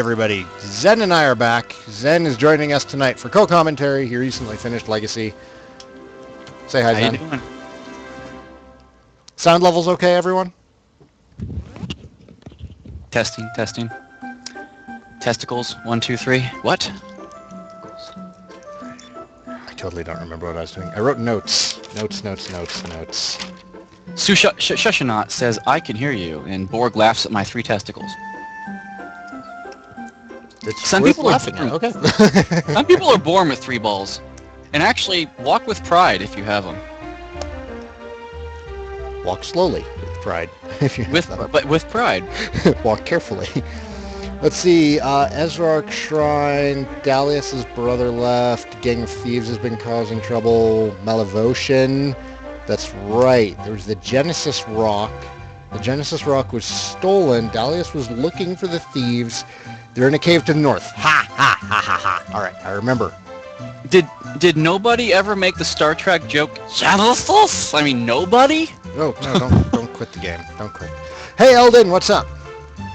everybody. Zen and I are back. Zen is joining us tonight for co-commentary. He recently finished Legacy. Say hi, Zen. How you doing? Sound levels okay, everyone? Testing. Testicles, 1, 2, 3. What? I totally don't remember what I was doing. I wrote notes. Notes. Shushanot says, I can hear you, and Borg laughs at my 3 testicles. Some people are born. Okay. Some people are born with 3 balls. And actually, walk with pride if you have them. Walk slowly with pride. If you But with pride. Walk carefully. Let's see. Ezrark Shrine. Dalius's brother left. Gang of Thieves has been causing trouble. Malavotion. That's right. There was the Genesis Rock. The Genesis Rock was stolen. Dalius was looking for the thieves. They're in a cave to the north. Ha ha ha ha ha. All right, I remember. Did nobody ever make the Star Trek joke? Genesis? I mean, nobody? No, don't quit the game. Don't quit. Hey, Eldon, what's up?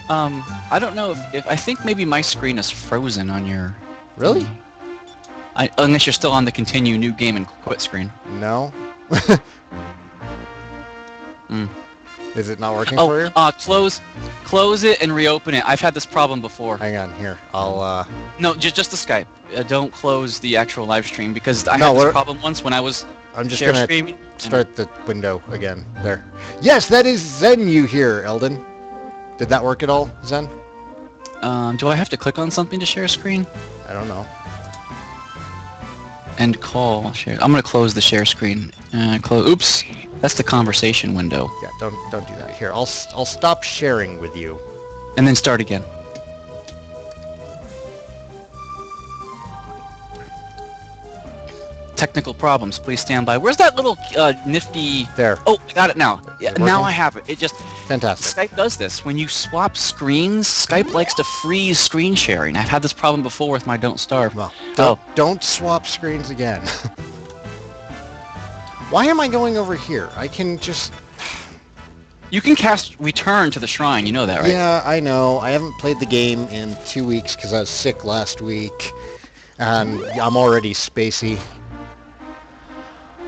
I don't know if I think maybe my screen is frozen on your. Really? Unless you're still on the continue new game and quit screen. No. Mm. Is it not working for you? Close it and reopen it. I've had this problem before. Hang on, here. I'll. No, just the Skype. Don't close the actual live stream because I had this problem once when I was. I'm just share gonna streaming. start the window again. There. Yes, that is Zen you here, Eldon. Did that work at all, Zen? Do I have to click on something to share screen? I don't know. End call. Share. I'm gonna close the share screen. Close. Oops. That's the conversation window. Yeah, don't do that. Here, I'll stop sharing with you. And then start again. Technical problems. Please stand by. Where's that little nifty? There. Oh, I got it now. Yeah, now I have it. It just. Fantastic. Skype does this. When you swap screens, Skype likes to freeze screen sharing. I've had this problem before with my Don't Starve. Well, don't swap screens again. Why am I going over here? I can just... You can cast Return to the Shrine. You know that, right? Yeah, I know. I haven't played the game in 2 weeks because I was sick last week. And I'm already spacey.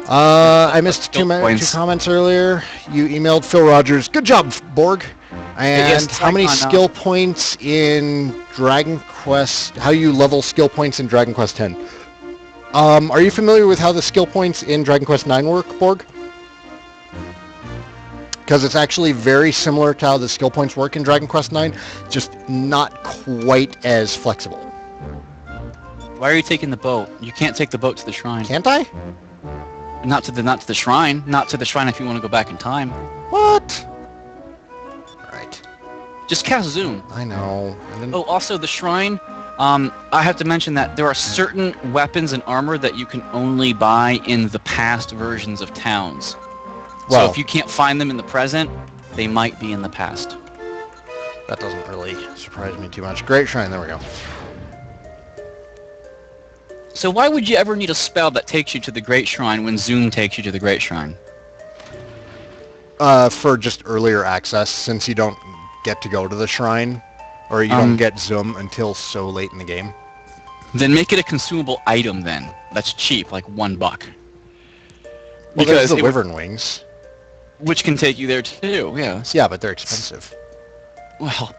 I missed two comments earlier. You emailed Phil Rogers. Good job, Borg. And yes, how many skill points in Dragon Quest... How you level skill points in Dragon Quest X? Are you familiar with how the skill points in Dragon Quest IX work, Borg? Because it's actually very similar to how the skill points work in Dragon Quest IX, just not quite as flexible. Why are you taking the boat? You can't take the boat to the shrine. Can't I? Not to the shrine. Not to the shrine if you want to go back in time. What? Right. Just cast Zoom. I know. Oh, also the shrine. I have to mention that there are certain weapons and armor that you can only buy in the past versions of towns. Well, so if you can't find them in the present, they might be in the past. That doesn't really surprise me too much. Great Shrine, there we go. So why would you ever need a spell that takes you to the Great Shrine when Zoom takes you to the Great Shrine? For just earlier access, since you don't get to go to the shrine, or you don't get Zoom until so late in the game. Then make it a consumable item then. That's cheap, like $1. Well, because there's the Wyvern Wings. Which can take you there too, yeah. Yeah, but they're expensive. Well,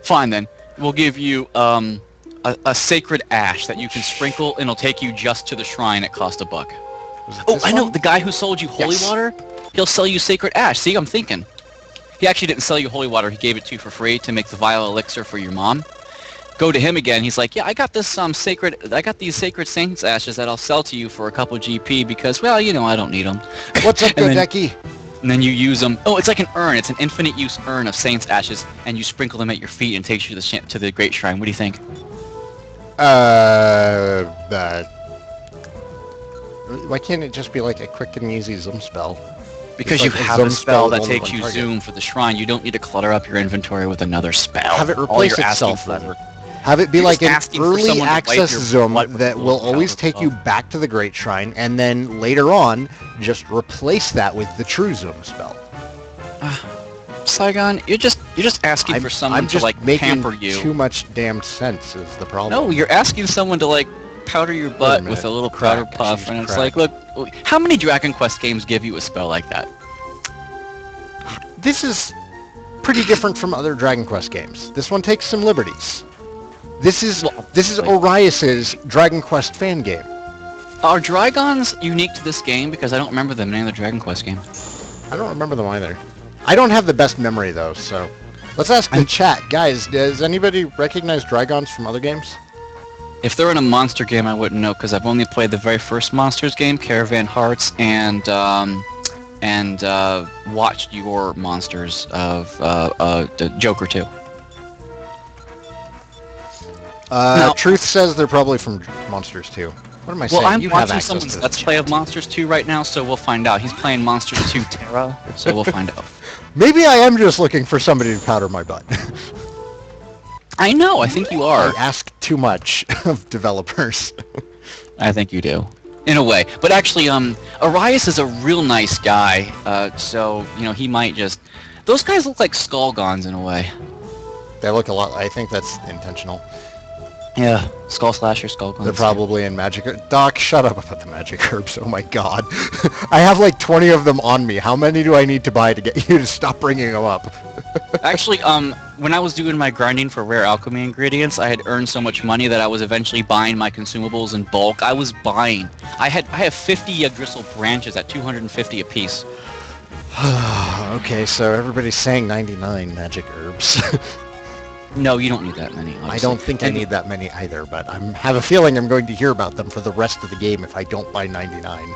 fine then. We'll give you a sacred ash that you can sprinkle, and it'll take you just to the shrine at cost $1. Oh, I know. The guy who sold you holy water, he'll sell you sacred ash. See, I'm thinking. He actually didn't sell you holy water. He gave it to you for free to make the vial elixir for your mom. Go to him again. He's like, yeah, I got this these sacred saints ashes that I'll sell to you for a couple GP because, well, you know, I don't need them. What's up, Godecki? And then you use them. Oh, it's like an urn. It's an infinite use urn of saints ashes, and you sprinkle them at your feet and it takes you to the Great Shrine. What do you think? Why can't it just be like a quick and easy Zoom spell? Because you have a spell that takes you Zoom for the shrine. You don't need to clutter up your inventory with another spell. Have it replace itself. Have it be like an early access Zoom that will always take you back to the Great Shrine, and then later on, just replace that with the true Zoom spell. Saigan, you're just asking for someone I'm to just like making pamper you. too much damn sense is the problem. No, you're asking someone to like powder your butt minute. with a little Crack. powder puff, She's and it's crack. like, look, how many Dragon Quest games give you a spell like that? This is pretty different from other Dragon Quest games. This one takes some liberties. This is Orias's Dragon Quest fan game. Are Drygons unique to this game? Because I don't remember them in any other Dragon Quest game. I don't remember them either. I don't have the best memory though, so let's ask the chat. Guys, does anybody recognize Drygons from other games? If they're in a monster game, I wouldn't know because I've only played the very first Monsters game, Caravan Hearts, and watched your Monsters of the Joker 2. Truth says they're probably from Monsters 2. What am I saying? Well, I'm You have watching access someone's to the Let's Play chat. of Monsters 2 right now, so we'll find out. He's playing Monsters 2 Terra, so we'll find out. Maybe I am just looking for somebody to powder my butt. I know, I think you I are. ask too much of developers. I think you do. In a way. But actually, Arias is a real nice guy, so, you know, he might just... Those guys look like Skullgons in a way. They look a lot. I think that's intentional. Yeah, Skull Slasher, Skullgons. They're probably in magic. Doc, shut up about the magic herbs. Oh my god. I have like 20 of them on me. How many do I need to buy to get you to stop bringing them up? Actually, when I was doing my grinding for rare alchemy ingredients, I had earned so much money that I was eventually buying my consumables in bulk. I was buying. I have 50 Yggdrasil branches at 250 apiece. Okay, so everybody's saying 99 magic herbs. No, you don't need that many. Obviously. I don't think I need that many either, but I have a feeling I'm going to hear about them for the rest of the game if I don't buy 99.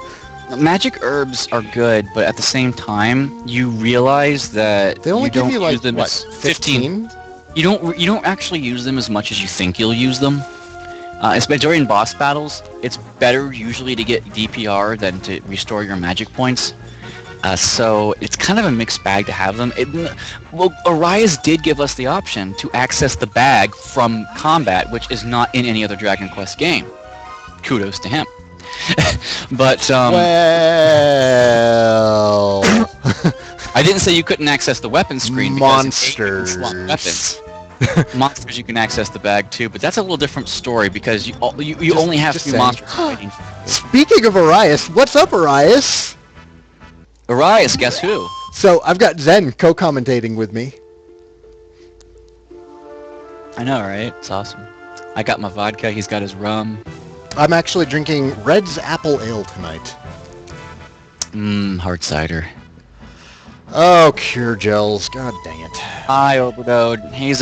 Magic herbs are good, but at the same time, you realize that They only you don't give you like use them what, as 15? You don't actually use them as much as you think you'll use them. Especially during boss battles, it's better usually to get DPR than to restore your magic points. So it's kind of a mixed bag to have them. Well, Arias did give us the option to access the bag from combat, which is not in any other Dragon Quest game. Kudos to him. But well, I didn't say you couldn't access the weapon screen. Monsters. Because weapons. Monsters, you can access the bag too, but that's a little different story because you only have just few saying. monsters fighting. Speaking of Arias, what's up, Arias? Arias, guess who? So I've got Zen co-commentating with me. I know, right? It's awesome. I got my vodka. He's got his rum. I'm actually drinking Red's Apple Ale tonight. Hard cider. Oh, cure gels. God dang it. Hi, Oberdode. He's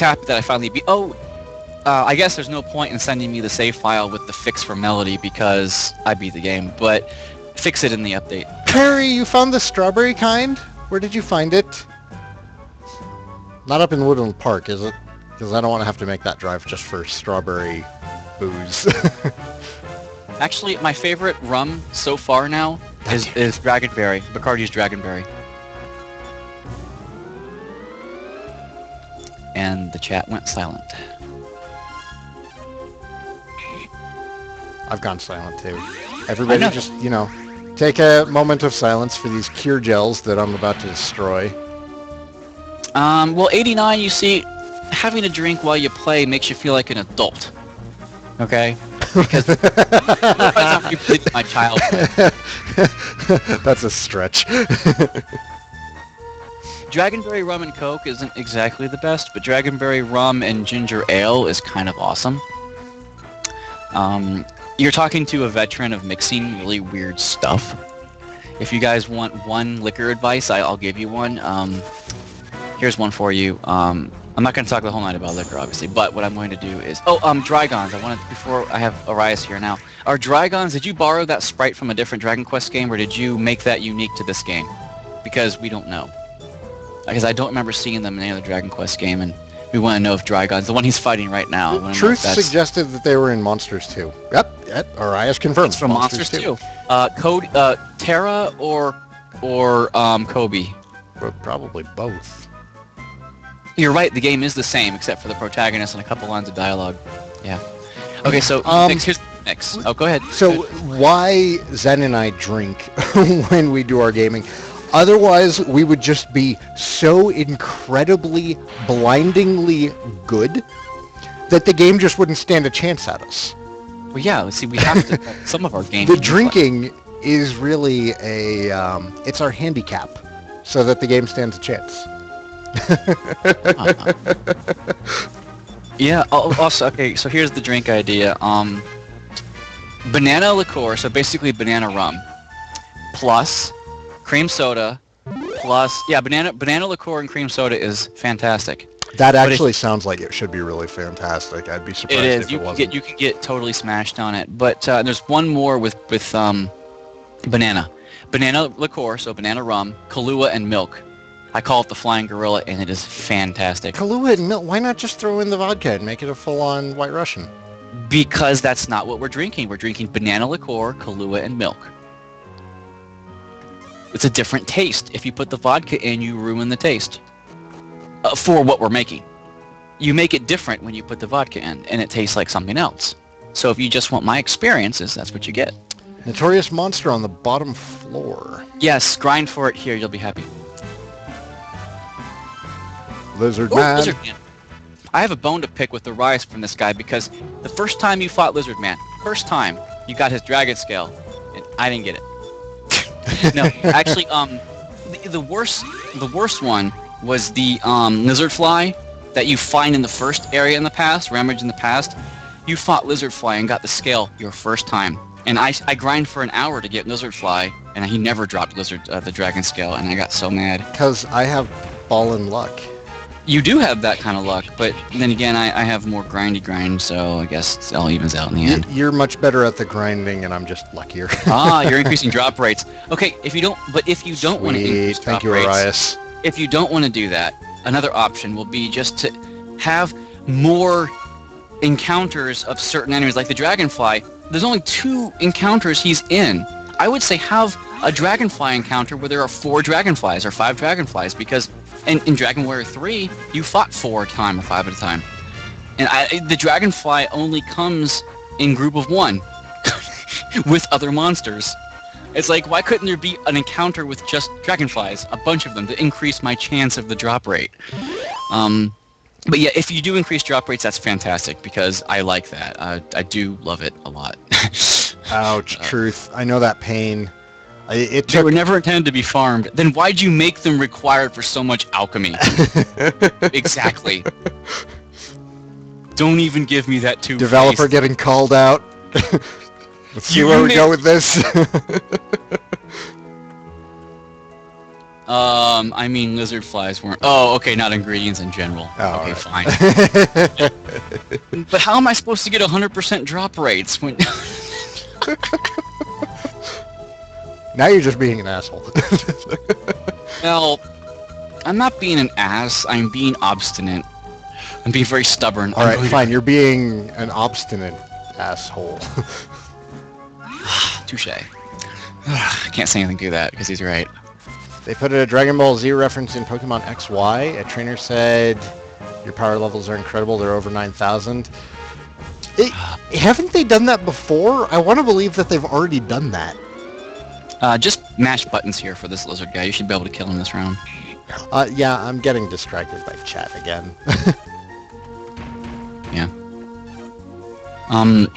happy that I finally beat. I guess there's no point in sending me the save file with the fix for Melody because I beat the game, but fix it in the update. Perry, you found the strawberry kind? Where did you find it? Not up in Woodland Park, is it? Because I don't want to have to make that drive just for strawberry booze. Actually, my favorite rum so far now is Dragonberry. Bacardi's Dragonberry. And the chat went silent. I've gone silent too. Everybody just, take a moment of silence for these cure gels that I'm about to destroy. Well, 89, you see, having a drink while you play makes you feel like an adult. Okay? Because otherwise I'm reliving my childhood. That's a stretch. Dragonberry rum and coke isn't exactly the best, but Dragonberry rum and ginger ale is kind of awesome. You're talking to a veteran of mixing really weird stuff. If you guys want one liquor advice, I'll give you one. Here's one for you. I'm not going to talk the whole night about liquor, obviously, but what I'm going to do is... Drygons. Before I have Arias here now. Are Drygons, did you borrow that sprite from a different Dragon Quest game, or did you make that unique to this game? Because we don't know. Because I don't remember seeing them in any other Dragon Quest game, and we want to know if Drygons, the one he's fighting right now... Truth suggested that they were in Monsters 2. Yep, Arias confirmed. It's from Monsters 2. Terra or Kobe? Well, probably both. You're right, the game is the same, except for the protagonist and a couple lines of dialogue. Yeah. Okay, so here's the mix. Oh, go ahead. So why Zen and I drink when we do our gaming? Otherwise, we would just be so incredibly, blindingly good that the game just wouldn't stand a chance at us. Well, yeah. See, we have to. Some of our games. The drinking is really it's our handicap, so that the game stands a chance. Yeah. Also, okay. So here's the drink idea. Banana liqueur. So basically banana rum, plus cream soda, plus banana liqueur and cream soda is fantastic. That actually sounds like it should be really fantastic. I'd be surprised if it wasn't. You can get totally smashed on it. But there's one more with banana liqueur. So banana rum, Kahlua, and milk. I call it the Flying Gorilla, and it is fantastic. Kahlua and milk. Why not just throw in the vodka and make it a full-on White Russian? Because that's not what we're drinking. We're drinking banana liqueur, Kahlua, and milk. It's a different taste. If you put the vodka in, you ruin the taste. For what we're making. You make it different when you put the vodka in, and it tastes like something else. So if you just want my experiences, that's what you get. Notorious Monster on the bottom floor. Yes, grind for it here. You'll be happy. Lizard Man. Lizard Man. I have a bone to pick with the rise from this guy because the first time you fought Lizard Man, you got his dragon scale, and I didn't get it. No, actually, the worst one was the lizard fly that you find in the first area in the past, Ramage in the past. You fought lizard fly and got the scale your first time, and I grind for an hour to get lizard fly, and he never dropped the dragon scale, and I got so mad. Because I have ballin' luck. You do have that kind of luck, but then again, I have more grind, so I guess it all evens out in the end. You're much better at the grinding, and I'm just luckier. You're increasing drop rates. Okay, if you don't want to increase drop rates, Arias. If you don't want to do that, another option will be just to have more encounters of certain enemies, like the dragonfly. There's only 2 encounters he's in. I would say have a dragonfly encounter where there are 4 dragonflies or 5 dragonflies, because in Dragon Warrior 3, you fought 4 at a time or 5 at a time. And the dragonfly only comes in group of 1 with other monsters. It's like, why couldn't there be an encounter with just dragonflies, a bunch of them, to increase my chance of the drop rate? But yeah, if you do increase drop rates, that's fantastic, because I like that. I do love it a lot. Ouch, truth. I know that pain. They were never intended to be farmed. Then why'd you make them required for so much alchemy? Exactly. Don't even give me that two. Developer getting called out. Let's see where we go with this. I mean, lizard flies weren't... Oh, okay, not ingredients in general. Oh, okay, right. Fine. But how am I supposed to get 100% drop rates when... Now you're just being an asshole. Well, I'm not being an ass. I'm being obstinate. I'm being very stubborn. All right, fine. You're being an obstinate asshole. Touche. I can't say anything to that because he's right. They put a Dragon Ball Z reference in Pokemon XY. A trainer said, your power levels are incredible. They're over 9,000. Haven't they done that before? I want to believe that they've already done that. Just mash buttons here for this lizard guy. You should be able to kill him this round. Yeah, I'm getting distracted by chat again. Yeah.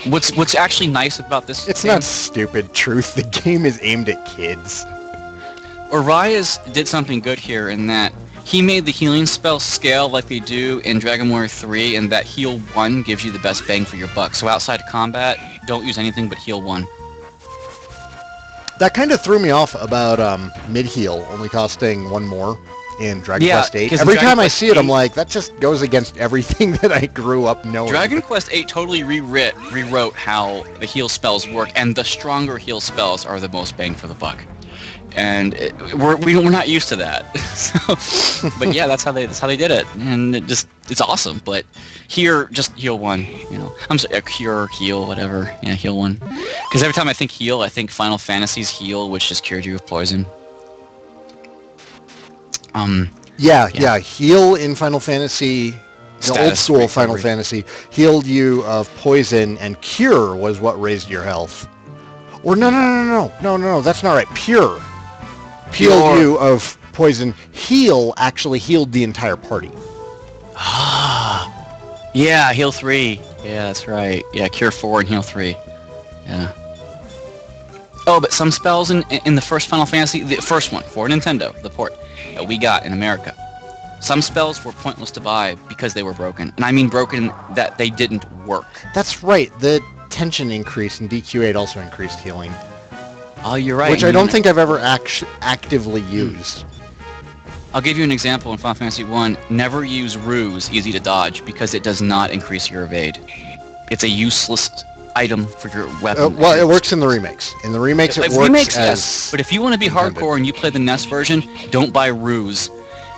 What's actually nice about this? It's not stupid, Truth. The game is aimed at kids. Orias did something good here in that he made the healing spell scale like they do in Dragon Warrior 3, and that heal 1 gives you the best bang for your buck. So outside of combat, don't use anything but heal 1. That kind of threw me off about mid-heal only costing 1 more in Dragon Quest 8. Every time I see it, I'm like, that just goes against everything that I grew up knowing. Dragon Quest 8 totally rewrote how the heal spells work, and the stronger heal spells are the most bang for the buck. And we're not used to that. So, but yeah, that's how they did it, and it's awesome. But here, just heal 1. You know, I'm sorry, cure, heal, whatever. Yeah, heal 1. Because every time I think heal, I think Final Fantasy's heal, which just cured you of poison. Yeah. Heal in Final Fantasy, the old school Final Fantasy, healed you of poison, and cure was what raised your health. Or no, that's not right. Pure. peeled you of poison. Heal actually healed the entire party. Ah. Yeah, heal 3. Yeah, that's right. Yeah, cure 4 and heal 3. Yeah. Oh, but some spells in the first Final Fantasy, the first one for Nintendo, the port that we got in America, some spells were pointless to buy because they were broken. And I mean broken that they didn't work. That's right. The tension increase in DQ8 also increased healing. Oh, you're right. Which I don't think I've ever actively used. I'll give you an example in Final Fantasy 1. Never use Ruse, easy to dodge, because it does not increase your evade. It's a useless item for your weapon. Well, it works in the remakes. In the remakes, it works as... Yes. But if you want to be hardcore and you play the NES version, don't buy Ruse,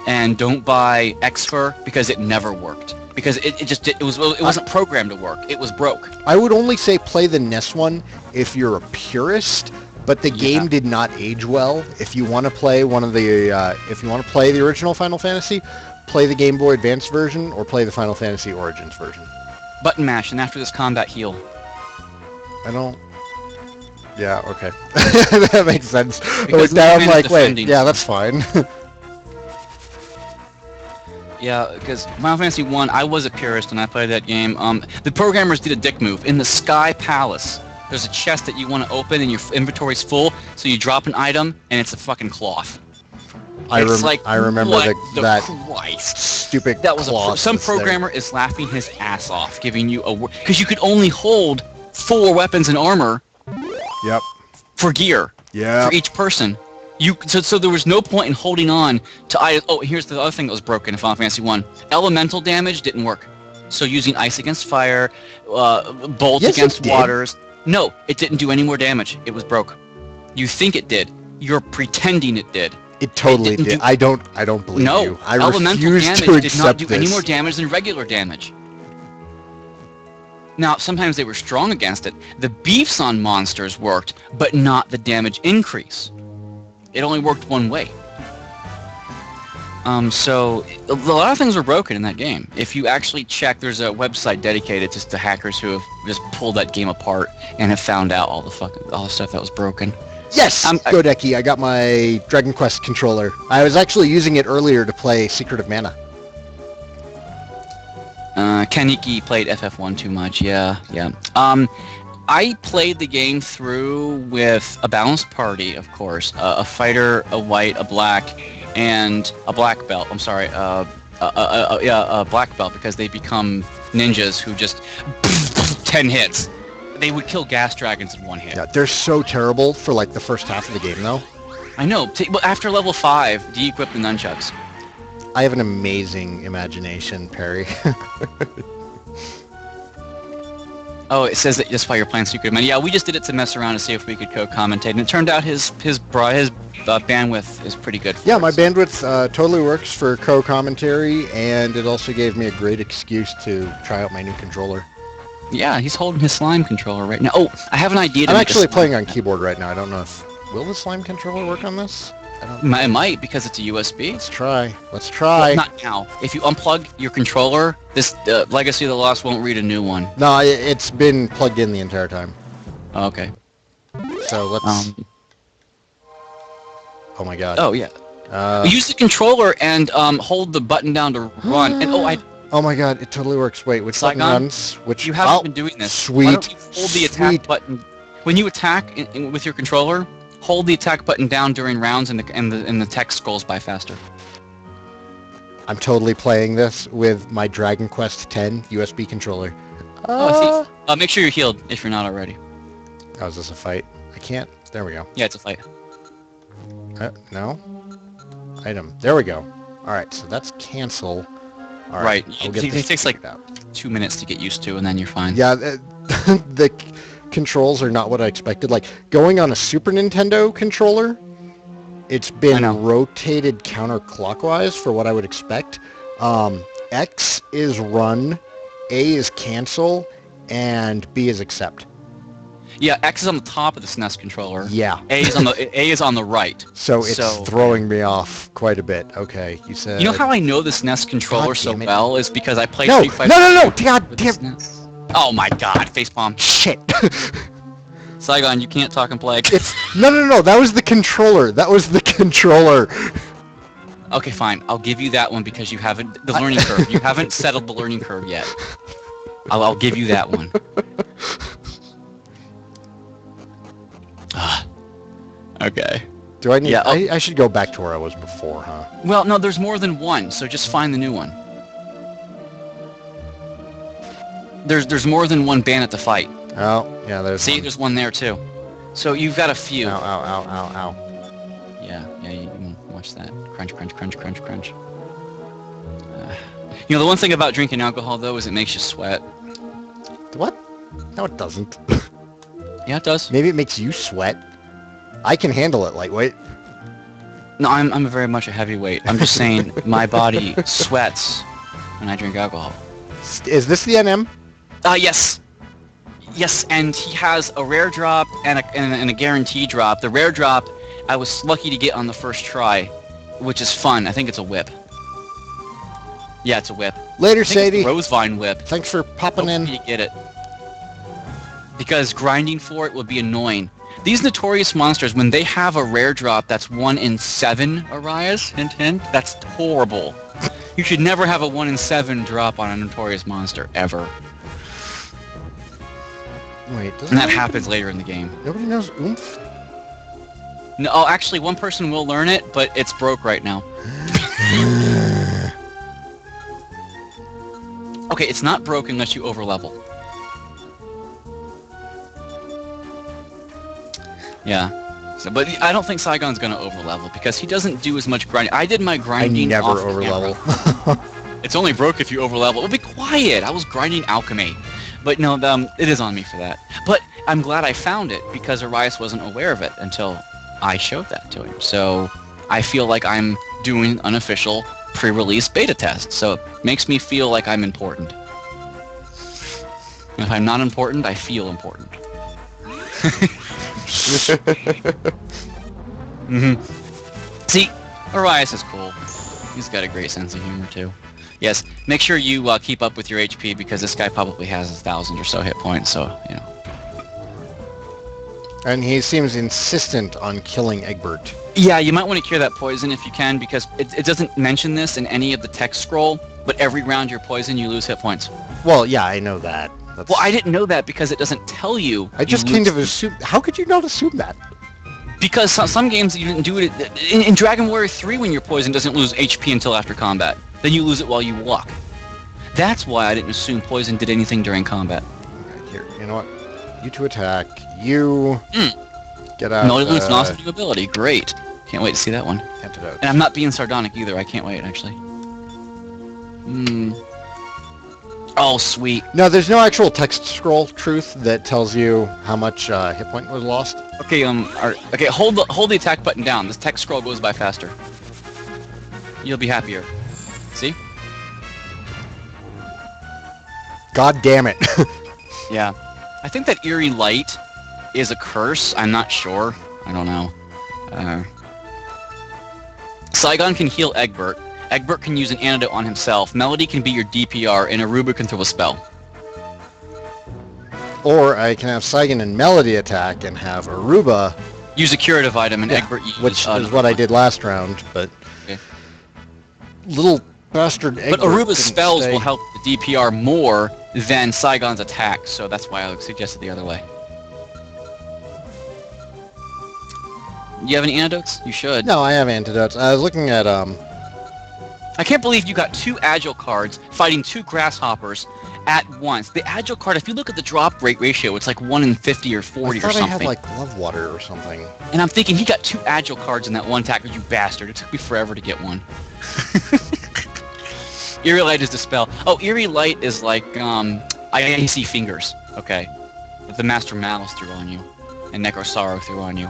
and don't buy Xfer because it never worked. Because it wasn't programmed to work. It was broke. I would only say play the NES one if you're a purist. But the game did not age well. If you want to play the original Final Fantasy, play the Game Boy Advance version or play the Final Fantasy Origins version. Button mash, and after this combat, heal. I don't... Yeah, okay. That makes sense. Because now I'm like, wait, yeah, that's fine. Yeah, because Final Fantasy 1, I was a purist when I played that game. The programmers did a dick move. In the Sky Palace, there's a chest that you want to open and your inventory's full, so you drop an item and it's a fucking cloth. I remember that Christ. Stupid that was cloth. Some programmer is laughing his ass off, giving you because you could only hold 4 weapons and armor. Yep. For gear. Yeah. For each person. So there was no point in holding on to items. Oh, here's the other thing that was broken in Final Fantasy 1. Elemental damage didn't work. So using ice against fire, bolts against waters. No, it didn't do any more damage. It was broke. You think it did. You're pretending it did. It totally did. I don't believe you. I elemental refuse damage to did accept not do this. any more damage than regular damage. Now, sometimes they were strong against it. The beefs on monsters worked, but not the damage increase. It only worked one way. So a lot of things were broken in that game. If you actually check, there's a website dedicated just to hackers who have just pulled that game apart and have found out all the stuff that was broken. Yes, Godeki, I got my Dragon Quest controller. I was actually using it earlier to play Secret of Mana. Kaneki played FF1 too much. Yeah. I played the game through with a balanced party, of course. A fighter, a white, a black, and a black belt. I'm sorry, a black belt, because they become ninjas who just 10 hits. They would kill gas dragons in 1 hit. Yeah, they're so terrible for like the first half of the game, though. I know. But after level 5, de-equip the nunchucks. I have an amazing imagination, Perry. Oh, it says that just while you're playing Secret of Mana. Yeah, we just did it to mess around to see if we could co-commentate, and it turned out his bandwidth is pretty good for my bandwidth totally works for co-commentary, and it also gave me a great excuse to try out my new controller. Yeah, he's holding his slime controller right now. Oh, I have an idea. I'm actually playing on keyboard right now. I don't know if... Will the slime controller work on this? It might, because it's a USB. Let's try. Well, not now. If you unplug your controller, this Legacy of the Lost won't read a new one. No, it's been plugged in the entire time. Oh, okay. So let's... Oh my god. Oh, yeah. Use the controller and hold the button down to run. And oh my god, it totally works. Wait, which button runs? Which... You haven't been doing this. Sweet. Why don't you hold the attack button... When you attack with your controller, hold the attack button down during rounds, and the text scrolls by faster. I'm totally playing this with my Dragon Quest X USB controller. Oh, I see. Make sure you're healed if you're not already. Oh, is this a fight? I can't. There we go. Yeah, it's a fight. No? Item. There we go. Alright, so that's cancel. All right. It takes like 2 minutes to get used to, and then you're fine. Yeah, the controls are not what I expected. Like, going on a Super Nintendo controller, it's been rotated counterclockwise for what I would expect. X is run, A is cancel, and B is accept. Yeah, X is on the top of the SNES controller. Yeah. A is on the right. So it's throwing me off quite a bit. Okay, you said... You know how I know the SNES controller so well is because I played Street Fighter... No! God damn... Oh my god, facepalm. Shit. Saigan, you can't talk and play. No. That was the controller. Okay, fine. I'll give you that one because you haven't the learning curve. You haven't settled the learning curve yet. I'll give you that one. Okay. Do I need? Yeah, I should go back to where I was before, huh? Well, no, there's more than one, so just find the new one. There's more than one bandit to fight. Oh, yeah, there's one there too. So you've got a few. Ow. Yeah, you can watch that. Crunch. The one thing about drinking alcohol, though, is it makes you sweat. What? No, it doesn't. Yeah, it does. Maybe it makes you sweat. I can handle it lightweight. No, I'm very much a heavyweight. I'm just saying my body sweats when I drink alcohol. Is this the NM? Yes. Yes, and he has a rare drop and a guarantee drop. The rare drop, I was lucky to get on the first try, which is fun. I think it's a whip. Yeah, it's a whip. Later, Sadie. Rosevine whip. Thanks for popping in. You get it. Because grinding for it would be annoying. These notorious monsters, when they have a rare drop that's 1 in 7 Arias, hint, that's horrible. You should never have a 1 in 7 drop on a notorious monster, ever. Wait, and that happens later in the game. Nobody knows oomph? No, oh, actually, one person will learn it, but it's broke right now. Okay, it's not broke unless you overlevel. Yeah. So, but I don't think Saigon's gonna overlevel because he doesn't do as much grinding. I did my grinding. I never off overlevel. It's only broke if you overlevel. Well, be quiet. I was grinding alchemy, but no, it is on me for that. But I'm glad I found it because Arias wasn't aware of it until I showed that to him. So I feel like I'm doing an unofficial pre-release beta test. So it makes me feel like I'm important. And if I'm not important, I feel important. See, Arias is cool. He's got a great sense of humor too. Yes, make sure you keep up with your HP because this guy probably has 1,000 or so hit points. So And he seems insistent on killing Egbert. Yeah, you might want to cure that poison if you can because it doesn't mention this in any of the text scroll. But every round you're poisoned, you lose hit points. Well, yeah, I know that. Well, I didn't know that because it doesn't tell you. I just kind of assumed. How could you not assume that? Because some games you didn't do it. In Dragon Warrior 3, when you're poisoned, doesn't lose HP until after combat. Then you lose it while you walk. That's why I didn't assume poison did anything during combat. Right, here, you know what? You to attack. You get out. No, it loses an awesome new ability. Great. Can't wait to see that one. Antidote. And I'm not being sardonic either. I can't wait, actually. Oh, sweet. No, there's no actual text scroll truth that tells you how much hit point was lost. Okay, okay, hold the attack button down. This text scroll goes by faster. You'll be happier. See? God damn it. Yeah. I think that Eerie Light is a curse. I'm not sure. I don't know. Saigan can heal Egbert. Egbert can use an antidote on himself. Melody can be your DPR, and Aruba can throw a spell. Or I can have Saigan and Melody attack and have Aruba use a curative item, and Egbert use... Which is what I did last round, but... Okay. Little bastard Egbert. But Aruba's spells will help the DPR more than Saigon's attack, so that's why I suggested the other way. You have any antidotes? You should. No, I have antidotes. I was looking at, I can't believe you got 2 Agile cards fighting 2 Grasshoppers at once. The Agile card, if you look at the drop rate ratio, it's like 1 in 50 or 40 or something. I had, like, Love Water or something. And I'm thinking, he got 2 Agile cards in that one attack, you bastard. It took me forever to get one. Eerie Light is Dispel. Oh, Eerie Light is like, Icy Fingers. Okay. That the Master Malice threw on you. And Necrosorrow threw on you.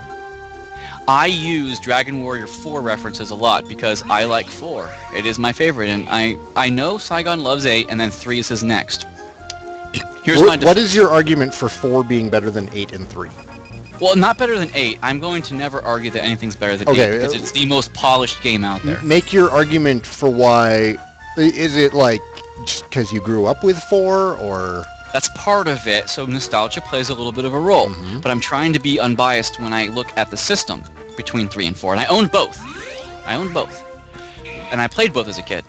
I use Dragon Warrior 4 references a lot because I like 4. It is my favorite, and I know Saigon loves 8, and then 3 is his next. Here's my what is your argument for 4 being better than 8 and 3? Well, not better than 8. I'm going to never argue that anything's better than 8 because it's the most polished game out there. Make your argument for why. Is it like just because you grew up with 4, or? That's part of it, so nostalgia plays a little bit of a role. Mhm. But I'm trying to be unbiased when I look at the system between 3 and 4, and I owned both. And I played both as a kid.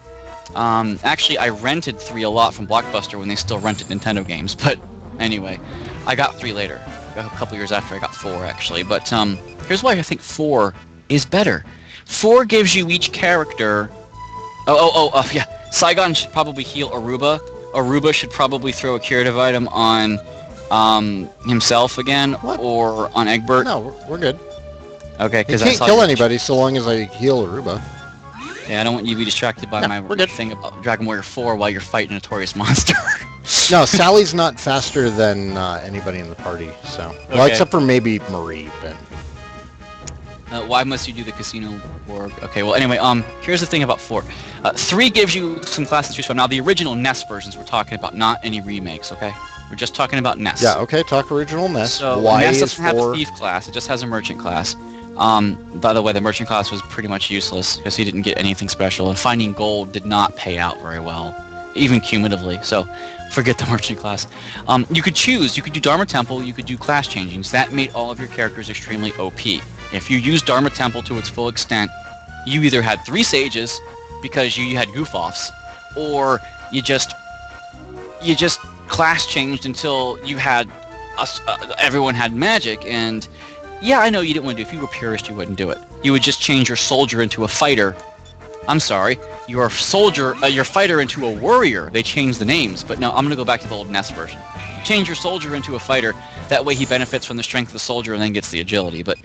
Actually, I rented 3 a lot from Blockbuster when they still rented Nintendo games, but anyway, I got 3 later. A couple years after I got 4, actually. But here's why I think 4 is better. 4 gives you each character... yeah. Saigan should probably heal Aruba. Aruba should probably throw a curative item on himself again, What? or on Egbert. No, we're good. Okay, He because can't kill anybody so long as I heal Aruba. Yeah, I don't want you to be distracted by No, we're good. thing about Dragon Warrior 4 while you're fighting a notorious monster. No, Sally's not faster than anybody in the party, so... Well, Okay. except for maybe Marie, but... Why must you do the casino work? Okay, well, anyway, here's the thing about 4. 3 gives you some classes to choose from. Now, the original NES versions we're talking about, not any remakes, okay? We're just talking about NES. Yeah, okay, talk original NES. So, Why NES is doesn't have a 4... thief class, it just has a merchant class. By the way, the merchant class was pretty much useless, because he didn't get anything special, and finding gold did not pay out very well, even cumulatively, so forget the merchant class. You could choose, you could do Dharma Temple, you could do class changings. That made all of your characters extremely OP. If you used Dharma Temple to its full extent, you either had 3 sages, because you had goof-offs, or you just class changed until you had everyone had magic. And yeah, I know you didn't want to do it. If you were purist, you wouldn't do it. You would just change your soldier into a fighter. I'm sorry, your fighter into a warrior. They changed the names, but no, I'm going to go back to the old NES version. Change your soldier into a fighter. That way he benefits from the strength of the soldier and then gets the agility. But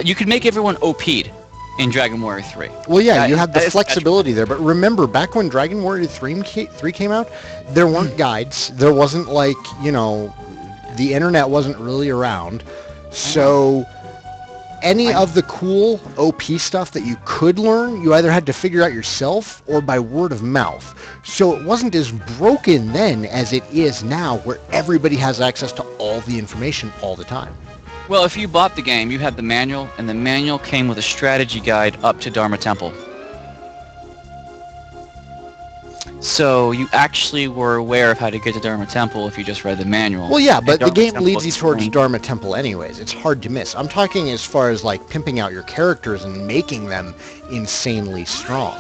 you could make everyone OP'd in Dragon Warrior 3. Well, yeah, you had the that is flexibility there, but remember, back when Dragon Warrior 3 came out, there weren't guides. There wasn't, like, the internet wasn't really around. So any of the cool OP stuff that you could learn, you either had to figure out yourself or by word of mouth. So it wasn't as broken then as it is now, where everybody has access to all the information all the time. Well, if you bought the game, you had the manual, and the manual came with a strategy guide up to Dharma Temple. So you actually were aware of how to get to Dharma Temple if you just read the manual. Well, yeah, but the Dharma game Temple leads you towards explained- Dharma Temple anyways. It's hard to miss. I'm talking as far as, like, pimping out your characters and making them insanely strong.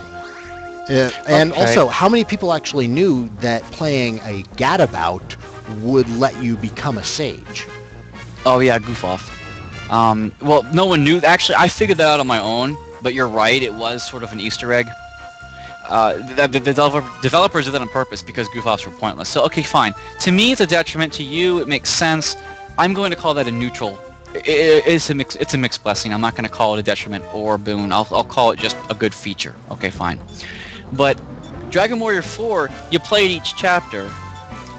And Okay. also, how many people actually knew that playing a gadabout would let you become a sage? Oh yeah, goof off. Well, no one knew. Actually, I figured that out on my own. But you're right; it was sort of an Easter egg. The developers did that on purpose because goof offs were pointless. So okay, fine. To me, it's a detriment. To you, it makes sense. I'm going to call that a neutral. It's a mixed blessing. I'm not going to call it a detriment or a boon. I'll call it just a good feature. Okay, fine. But Dragon Warrior 4, you played each chapter.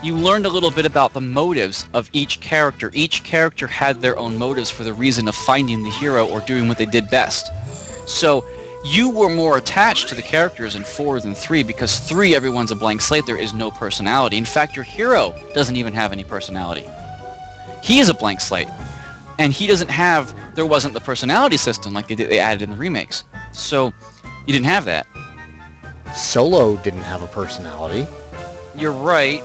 You learned a little bit about the motives of each character. Each character had their own motives for the reason of finding the hero or doing what they did best. So you were more attached to the characters in 4 than 3, because 3, everyone's a blank slate. There is no personality. In fact, your hero doesn't even have any personality. He is a blank slate. And there wasn't the personality system like they added in the remakes. So you didn't have that. Solo didn't have a personality. You're right.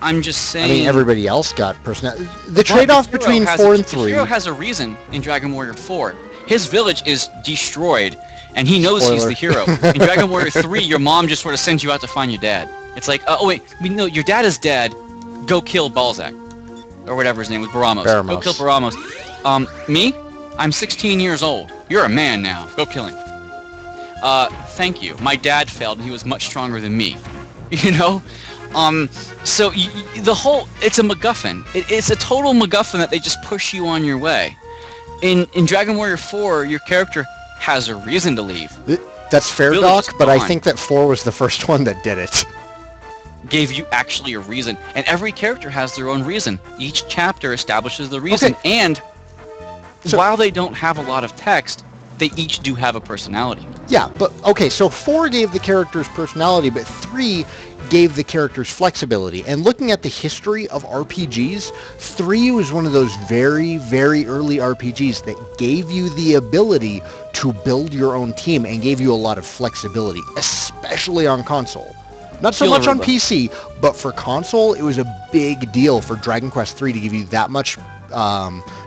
I'm just saying... I mean, everybody else got personality. The trade-off between 4 and 3... The hero has a reason in Dragon Warrior 4. His village is destroyed, and he knows Spoiler. he's the hero. In Dragon Warrior 3, your mom just sort of sends you out to find your dad. It's like, oh wait, no, your dad is dead. Go kill Balzac. Or whatever his name was, Baramos. Go kill Baramos. Me? I'm 16 years old. You're a man now. Go kill him. Thank you. My dad failed, and he was much stronger than me. You know? So it's a MacGuffin. It's a total MacGuffin that they just push you on your way. In Dragon Warrior 4, your character has a reason to leave. That's fair, Village Doc, but I gone. think that 4 was the first one that did it. Gave you actually a reason. And every character has their own reason. Each chapter establishes the reason. Okay. And So- while they don't have a lot of text, they each do have a personality. Yeah, but, okay, so 4 gave the characters personality, but 3 gave the characters flexibility. And looking at the history of RPGs, 3 was one of those very, very early RPGs that gave you the ability to build your own team and gave you a lot of flexibility, especially on console. Not so Feel much on Aruba. PC, but for console, it was a big deal for Dragon Quest 3 to give you that much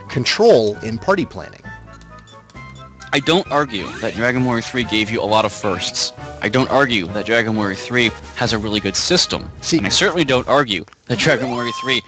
control in party planning. I don't argue that Dragon Warrior 3 gave you a lot of firsts. I don't argue that Dragon Warrior 3 has a really good system. See, and I certainly don't argue that Dragon Warrior 3